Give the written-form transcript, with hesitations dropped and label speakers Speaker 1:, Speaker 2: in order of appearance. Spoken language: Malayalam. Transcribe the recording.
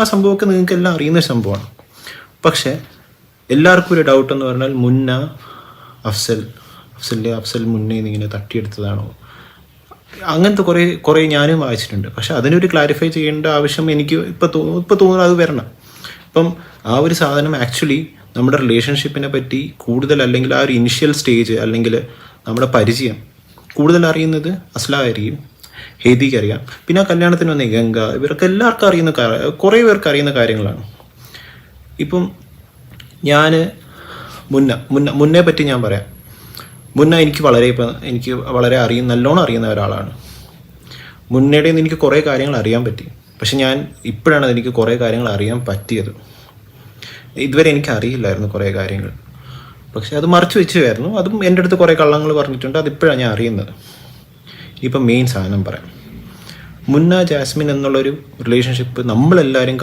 Speaker 1: ആ സംഭവമൊക്കെ നിങ്ങൾക്ക് എല്ലാം അറിയുന്ന സംഭവമാണ്. പക്ഷേ എല്ലാവർക്കും ഒരു ഡൗട്ട് എന്ന് പറഞ്ഞാൽ അഫ്സൽ മുന്നേ ഇങ്ങനെ തട്ടിയെടുത്തതാണോ, അങ്ങനത്തെ കുറേ ഞാനും വായിച്ചിട്ടുണ്ട്. പക്ഷെ അതിനൊരു ക്ലാരിഫൈ ചെയ്യേണ്ട ആവശ്യം എനിക്ക് ഇപ്പോൾ തോന്നുന്നു അത് വരണം. ഇപ്പം ആ ഒരു സാധനം ആക്ച്വലി നമ്മുടെ റിലേഷൻഷിപ്പിനെ പറ്റി കൂടുതൽ, അല്ലെങ്കിൽ ആ ഒരു ഇനിഷ്യൽ സ്റ്റേജ്, അല്ലെങ്കിൽ നമ്മുടെ പരിചയം കൂടുതൽ അറിയുന്നത് അസ്ലാമായിരിക്കും, ഹേദിക്ക് അറിയാം, പിന്നെ ആ കല്യാണത്തിന് വന്ന ഗംഗ, ഇവർക്ക് എല്ലാവർക്കും അറിയുന്ന കുറേ പേർക്ക് അറിയുന്ന കാര്യങ്ങളാണ്. ഇപ്പം ഞാൻ മുന്നേ പറ്റി ഞാൻ പറയാം. എനിക്ക് വളരെ നല്ലോണം അറിയുന്ന ഒരാളാണ്. മുന്നേടെ നിന്ന് എനിക്ക് കുറേ കാര്യങ്ങൾ അറിയാൻ പറ്റി. പക്ഷെ ഇപ്പോഴാണ് എനിക്ക് കുറേ കാര്യങ്ങൾ അറിയാൻ പറ്റിയത്. ഇതുവരെ എനിക്ക് അറിയില്ലായിരുന്നു കുറേ കാര്യങ്ങൾ. പക്ഷെ അത് മറച്ചു വെച്ചുമായിരുന്നു. അതും എൻ്റെ അടുത്ത് കുറേ കള്ളങ്ങൾ പറഞ്ഞിട്ടുണ്ട്. അതിപ്പോഴാണ് ഞാൻ അറിയുന്നത്. ഇപ്പം മെയിൻ സാധനം പറയാം. ജാസ്മിൻ എന്നുള്ളൊരു റിലേഷൻഷിപ്പ് നമ്മളെല്ലാവരും